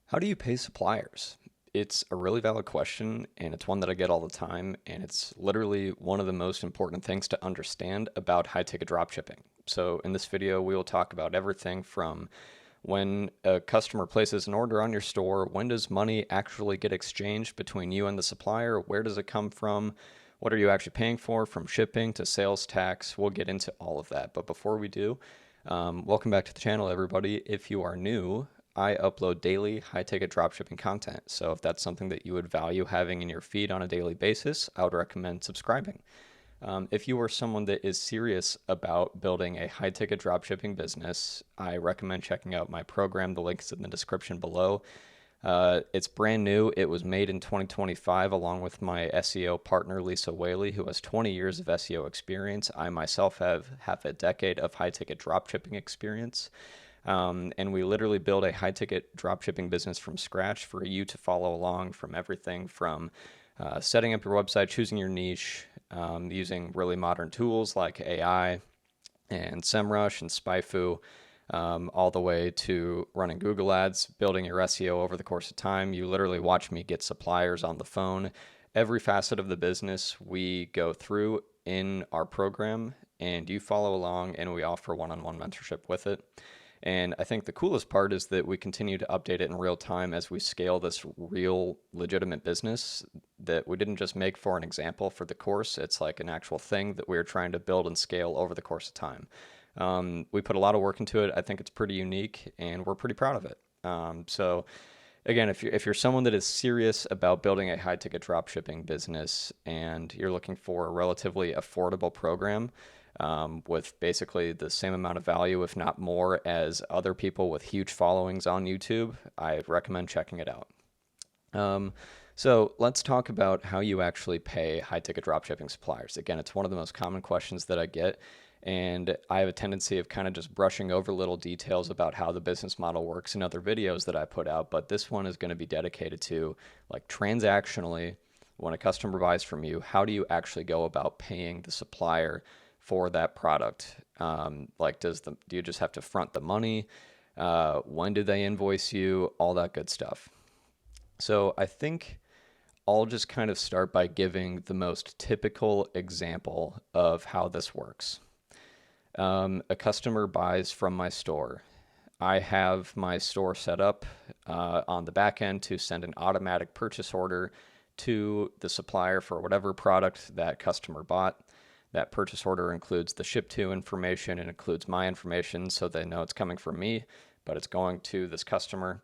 How do you pay suppliers? It's a really valid question, and it's one that I get all the time, and it's literally one of the most important things to understand about high-ticket dropshipping. So in this video, we will talk about everything from when a customer places an order on your store, when does money actually get exchanged between you and the supplier? Where does it come from? What are you actually paying for, from shipping to sales tax? We'll get into all of that. But before we do, welcome back to the channel, everybody. If you are new, I upload daily high ticket dropshipping content. So if that's something that you would value having in your feed on a daily basis, I would recommend subscribing. If you are someone that is serious about building a high ticket dropshipping business, I recommend checking out my program. The link is in the description below. It's brand new. It was made in 2025 along with my SEO partner, Lisa Whaley, who has 20 years of SEO experience. I myself have half a decade of high ticket dropshipping experience. And we literally build a high ticket dropshipping business from scratch for you to follow along, from everything from setting up your website, choosing your niche, using really modern tools like AI and SEMrush and SpyFu, all the way to running Google Ads, building your SEO over the course of time. You literally watch me get suppliers on the phone. Every facet of the business we go through in our program, and you follow along, and we offer one-on-one mentorship with it. And I think the coolest part is that we continue to update it in real time as we scale this real legitimate business that we didn't just make for an example for the course. It's like an actual thing that we're trying to build and scale over the course of time. We put a lot of work into it. I think it's pretty unique and we're pretty proud of it. So again, if you're someone that is serious about building a high ticket dropshipping business and you're looking for a relatively affordable program, with basically the same amount of value, if not more, as other people with huge followings on YouTube, I recommend checking it out. So let's talk about how you actually pay high ticket dropshipping suppliers. Again, it's one of the most common questions that I get. And I have a tendency of kind of just brushing over little details about how the business model works in other videos that I put out. But this one is going to be dedicated to, like, transactionally, when a customer buys from you, how do you actually go about paying the supplier for that product? Like, do you just have to front the money? When do they invoice you? All that good stuff. So I think I'll just kind of start by giving the most typical example of how this works. A customer buys from my store. I have my store set up on the back end to send an automatic purchase order to the supplier for whatever product that customer bought. That purchase order includes the ship to information and includes my information so they know it's coming from me, but it's going to this customer.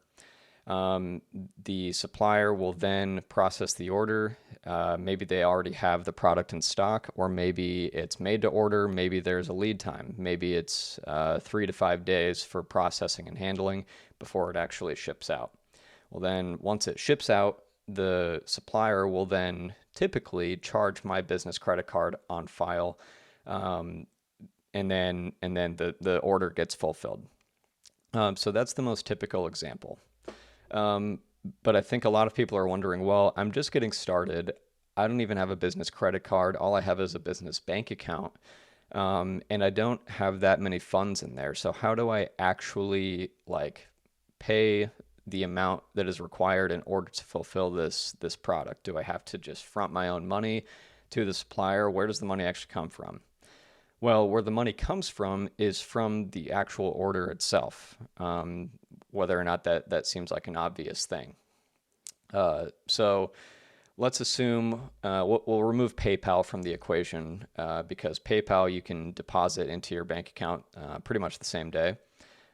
The supplier will then process the order. Maybe they already have the product in stock, or maybe it's made to order. Maybe there's a lead time. Maybe it's 3 to 5 days for processing and handling before it actually ships out. Well, then once it ships out, the supplier will then typically charge my business credit card on file, and then the order gets fulfilled. So that's the most typical example. But I think a lot of people are wondering, well, I'm just getting started. I don't even have a business credit card. All I have is a business bank account. And I don't have that many funds in there. So how do I actually, like, pay the amount that is required in order to fulfill this product? Do I have to just front my own money to the supplier? Where does the money actually come from? Well, where the money comes from is from the actual order itself, whether or not that seems like an obvious thing. So let's assume we'll remove PayPal from the equation because PayPal you can deposit into your bank account pretty much the same day.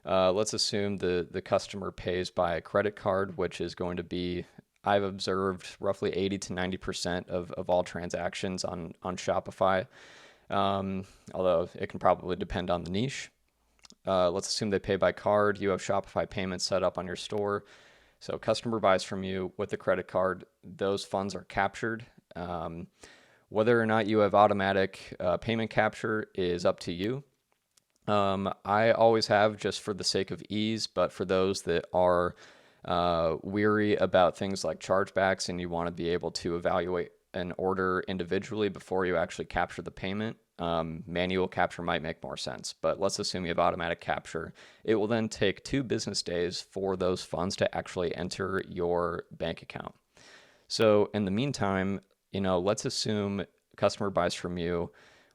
Let's assume the customer pays by a credit card, which is going to be, I've observed, roughly 80 to 90% of all transactions on Shopify. Although it can probably depend on the niche. Let's assume they pay by card. You have Shopify payments set up on your store. So customer buys from you with the credit card. Those funds are captured. Whether or not you have automatic payment capture is up to you. I always have, just for the sake of ease, but for those that are weary about things like chargebacks and you want to be able to evaluate an order individually before you actually capture the payment, Manual capture might make more sense, but let's assume you have automatic capture. It will then take 2 business days for those funds to actually enter your bank account. So in the meantime, let's assume a customer buys from you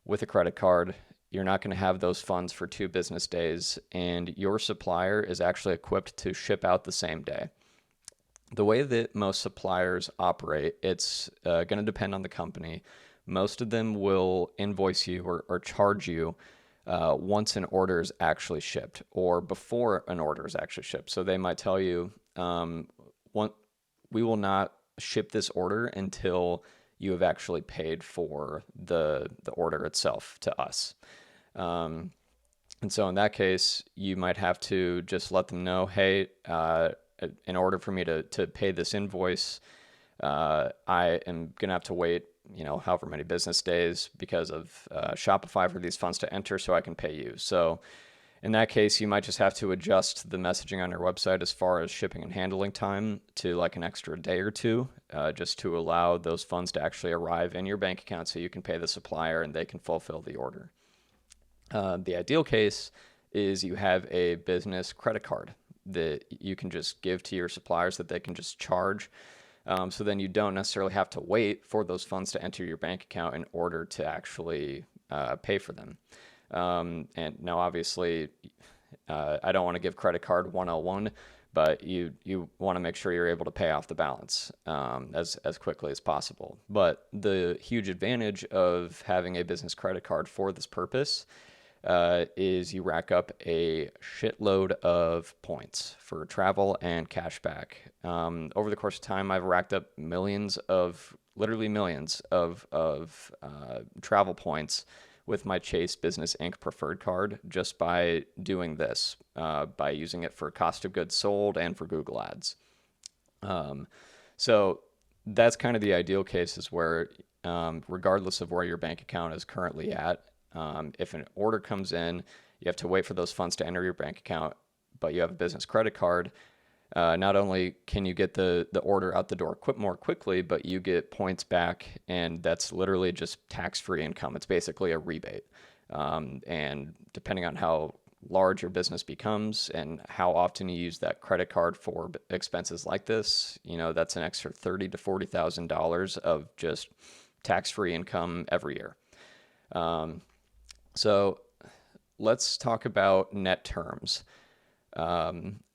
with a credit card. You're not going to have those funds for 2 business days, and your supplier is actually equipped to ship out the same day. The way that most suppliers operate, it's going to depend on the company. Most of them will invoice you or charge you once an order is actually shipped or before an order is actually shipped. So they might tell you, we will not ship this order until you have actually paid for the order itself to us. And so in that case, you might have to just let them know, hey, in order for me to pay this invoice, I am going to have to wait, however many business days because of Shopify for these funds to enter so I can pay you. So in that case, you might just have to adjust the messaging on your website as far as shipping and handling time to like an extra day or two, just to allow those funds to actually arrive in your bank account so you can pay the supplier and they can fulfill the order. The ideal case is you have a business credit card that you can just give to your suppliers that they can just charge. So then you don't necessarily have to wait for those funds to enter your bank account in order to actually pay for them. And now, obviously, I don't want to give credit card 101, but you want to make sure you're able to pay off the balance as quickly as possible. But the huge advantage of having a business credit card for this purpose is you rack up a shitload of points for travel and cashback. Over the course of time, I've racked up literally millions of travel points with my Chase Business Inc. preferred card just by doing this, by using it for cost of goods sold and for Google Ads. So that's kind of the ideal case, is where regardless of where your bank account is currently at, if an order comes in, you have to wait for those funds to enter your bank account, but you have a business credit card. Not only can you get the order out the door more quickly, but you get points back, and that's literally just tax-free income. It's basically a rebate. And depending on how large your business becomes and how often you use that credit card for expenses like this, that's an extra $30,000 to $40,000 of just tax-free income every year. So let's talk about net terms.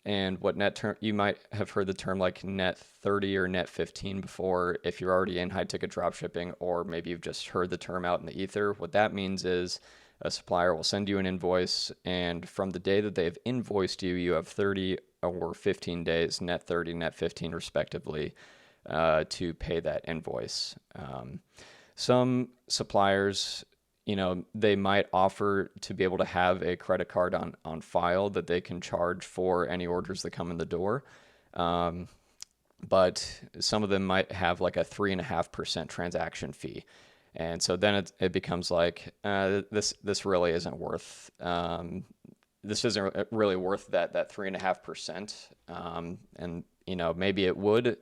And what net term, you might have heard the term like net 30 or net 15 before, if you're already in high ticket dropshipping, or maybe you've just heard the term out in the ether. What that means is a supplier will send you an invoice, and from the day that they've invoiced you, you have 30 or 15 days, net 30, net 15 respectively, to pay that invoice. Some suppliers, they might offer to be able to have a credit card on file that they can charge for any orders that come in the door. But some of them might have like a 3.5% transaction fee. And so then it becomes like, this really isn't worth, this isn't really worth that 3.5%. And, maybe it would,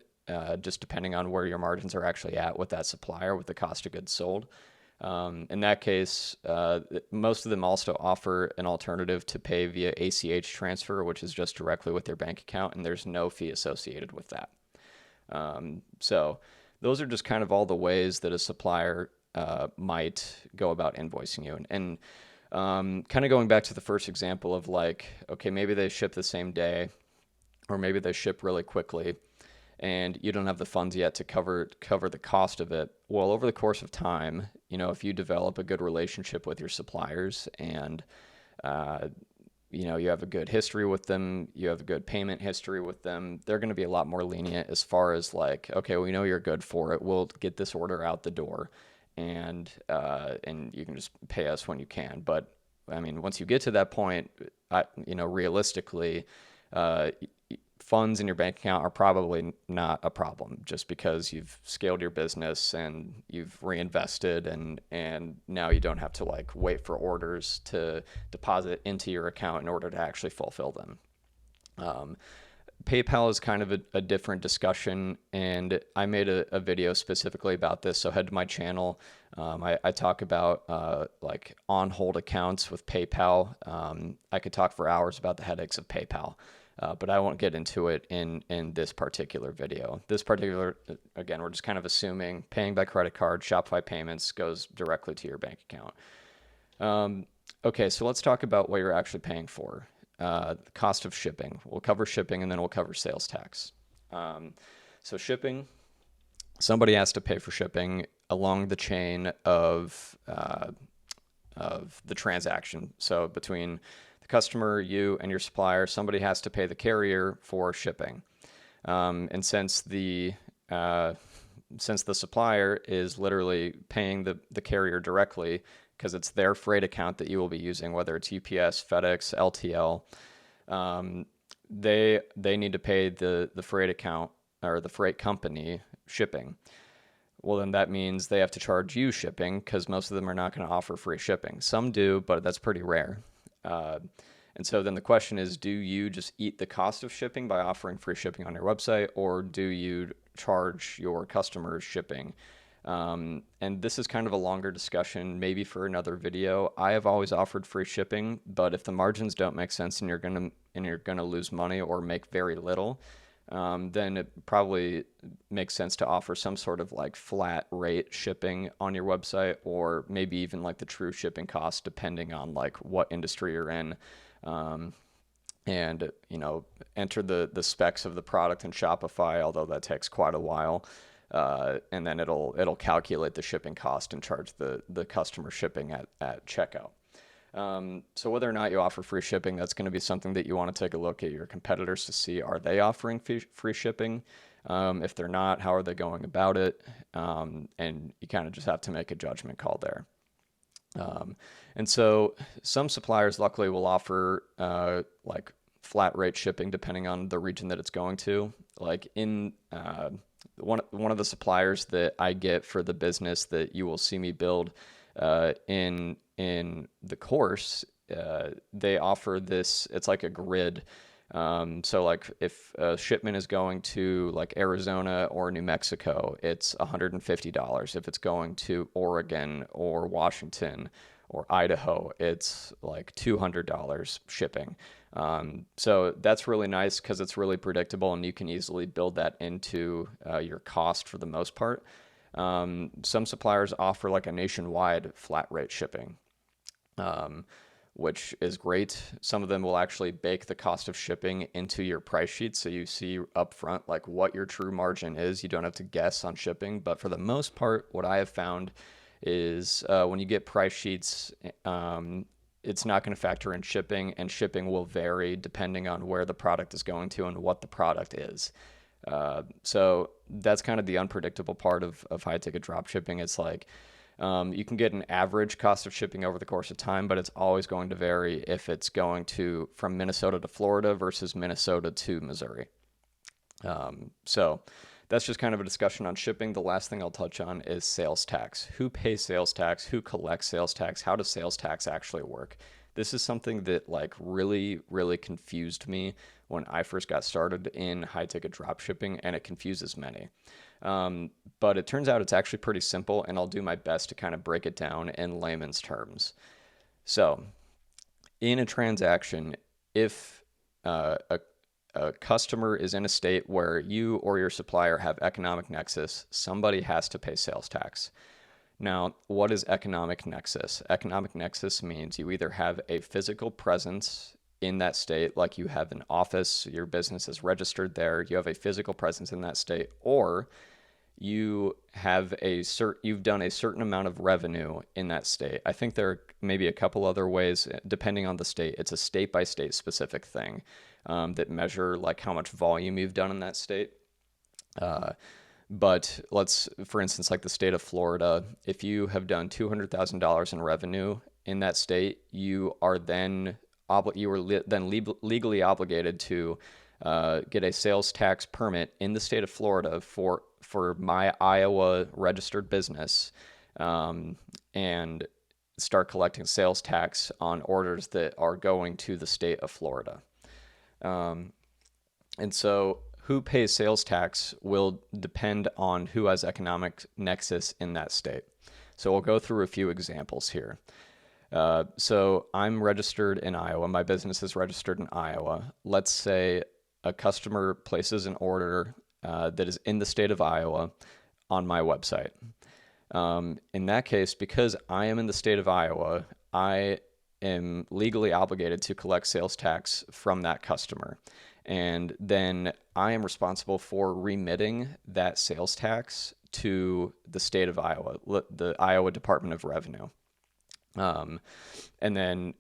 just depending on where your margins are actually at with that supplier, with the cost of goods sold. In that case, most of them also offer an alternative to pay via ACH transfer, which is just directly with their bank account, and there's no fee associated with that. So those are just kind of all the ways that a supplier might go about invoicing you. And kind of going back to the first example of like, okay, maybe they ship the same day, or maybe they ship really quickly, and you don't have the funds yet to cover the cost of it. Well, over the course of time, if you develop a good relationship with your suppliers, and you have a good history with them, you have a good payment history with them, they're going to be a lot more lenient as far as like, okay, we know you're good for it, we'll get this order out the door, and you can just pay us when you can. But I mean, once you get to that point, realistically, funds in your bank account are probably not a problem, just because you've scaled your business and you've reinvested, and now you don't have to like wait for orders to deposit into your account in order to actually fulfill them. PayPal is kind of a different discussion, and I made a video specifically about this. So head to my channel. I talk about like on hold accounts with PayPal. I could talk for hours about the headaches of PayPal, but I won't get into it in this particular video. This particular, again, we're just kind of assuming paying by credit card, Shopify payments goes directly to your bank account. Okay, so let's talk about what you're actually paying for. The cost of shipping. We'll cover shipping and then we'll cover sales tax. So shipping, somebody has to pay for shipping along the chain of the transaction. So between the customer, you, and your supplier, somebody has to pay the carrier for shipping. And since the supplier is literally paying the carrier directly, because it's their freight account that you will be using, whether it's UPS, FedEx, LTL, they need to pay the freight account or the freight company shipping. Well, then that means they have to charge you shipping, because most of them are not going to offer free shipping. Some do, but that's pretty rare. And so then the question is, do you just eat the cost of shipping by offering free shipping on your website, or do you charge your customers shipping? And this is kind of a longer discussion, maybe for another video. I have always offered free shipping, but if the margins don't make sense and you're gonna lose money or make very little, then it probably makes sense to offer some sort of like flat rate shipping on your website, or maybe even like the true shipping cost, depending on like what industry you're in. And enter the specs of the product in Shopify, although that takes quite a while. And then it'll calculate the shipping cost and charge the customer shipping at checkout. So whether or not you offer free shipping, that's going to be something that you want to take a look at your competitors to see, are they offering free shipping? If they're not, how are they going about it? And you kind of just have to make a judgment call there. And so some suppliers luckily will offer like flat rate shipping depending on the region that it's going to. Like in one of the suppliers that I get for the business that you will see me build in the course, they offer this. It's like a grid. So like if a shipment is going to like Arizona or New Mexico, it's $150. If it's going to Oregon or Washington or Idaho, it's like $200 shipping. So that's really nice because it's really predictable and you can easily build that into your cost for the most part. Some suppliers offer like a nationwide flat rate shipping, which is great. Some of them will actually bake the cost of shipping into your price sheet, so you see upfront like what your true margin is. You don't have to guess on shipping, but for the most part, what I have found is when you get price sheets, it's not going to factor in shipping, and shipping will vary depending on where the product is going to and what the product is. So that's kind of the unpredictable part of high ticket drop shipping. It's like you can get an average cost of shipping over the course of time, but it's always going to vary if it's going from Minnesota to Florida versus Minnesota to Missouri. So that's just kind of a discussion on shipping. The last thing I'll touch on is sales tax. Who pays sales tax? Who collects sales tax? How does sales tax actually work? This is something that like really, really confused me when I first got started in high ticket drop shipping, and it confuses many. But it turns out it's actually pretty simple, and I'll do my best to kind of break it down in layman's terms. So in a transaction, if a customer is in a state where you or your supplier have economic nexus, somebody has to pay sales tax. Now, what is economic nexus? Economic nexus means you either have a physical presence in that state, like you have an office, your business is registered there, you have a physical presence in that state, or you have you've done a certain amount of revenue in that state. I think there are maybe a couple other ways, depending on the state. It's a state by state specific thing that measure like how much volume you've done in that state. But for instance, like the state of Florida, if you have done $200,000 in revenue in that state, you are then legally obligated to get a sales tax permit in the state of Florida for my Iowa registered business, and start collecting sales tax on orders that are going to the state of Florida. And so who pays sales tax will depend on who has economic nexus in that state. So we'll go through a few examples here. So I'm registered in Iowa. My business is registered in Iowa. Let's say a customer places an order that is in the state of Iowa on my website. In that case, because I am in the state of Iowa, I am legally obligated to collect sales tax from that customer. And then I am responsible for remitting that sales tax to the state of Iowa, the Iowa Department of Revenue. And then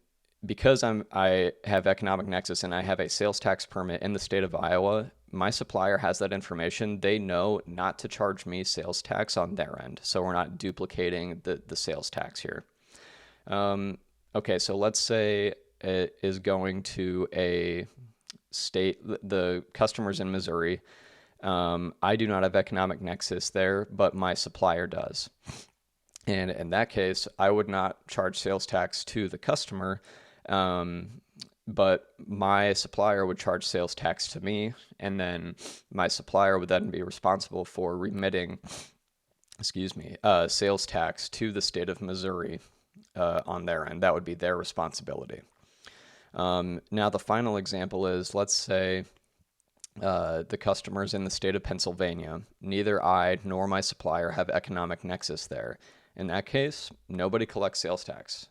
because I have economic nexus and I have a sales tax permit in the state of Iowa, my supplier has that information. They know not to charge me sales tax on their end. So we're not duplicating the sales tax here. Okay, so let's say it is going to a state, the customer's in Missouri. I do not have economic nexus there, but my supplier does. And in that case, I would not charge sales tax to the customer, but my supplier would charge sales tax to me, and then my supplier would then be responsible for remitting, sales tax to the state of Missouri on their end. That would be their responsibility. Now, the final example is, let's say the customer's in the state of Pennsylvania. Neither I nor my supplier have economic nexus there. In that case, nobody collects sales tax.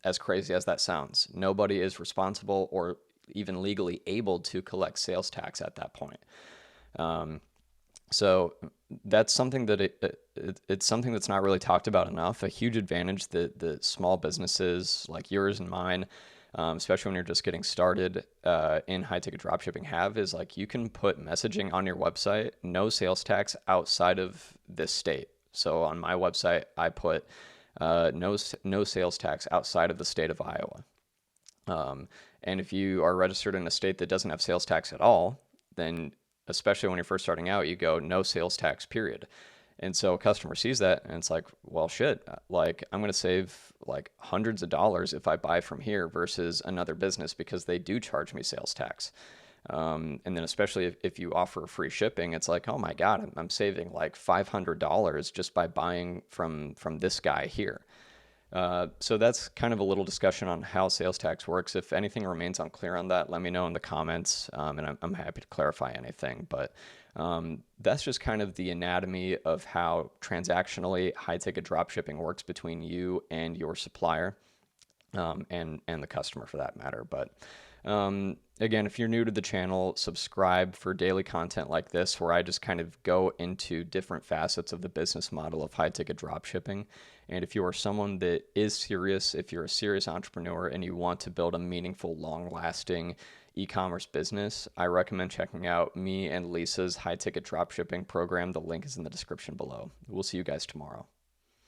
As crazy as that sounds, nobody is responsible or even legally able to collect sales tax at that point. So that's something that it's something that's not really talked about enough. A huge advantage that the small businesses like yours and mine, especially when you're just getting started in high ticket dropshipping, have is like you can put messaging on your website, no sales tax outside of this state. So on my website, I put no sales tax outside of the state of Iowa. And if you are registered in a state that doesn't have sales tax at all, then especially when you're first starting out, you go no sales tax, period. And so a customer sees that and it's like, well, shit, like I'm going to save like hundreds of dollars if I buy from here versus another business because they do charge me sales tax. And then especially if you offer free shipping, it's like, oh my God, I'm saving like $500 just by buying from this guy here. So that's kind of a little discussion on how sales tax works. If anything remains unclear on that, let me know in the comments, and I'm happy to clarify anything. But that's just kind of the anatomy of how transactionally high-ticket dropshipping works between you and your supplier, and the customer for that matter. But again, if you're new to the channel, subscribe for daily content like this, where I just kind of go into different facets of the business model of high-ticket dropshipping. And if you are someone that is serious, if you're a serious entrepreneur and you want to build a meaningful, long-lasting e-commerce business, I recommend checking out me and Lisa's high-ticket dropshipping program. The link is in the description below. We'll see you guys tomorrow.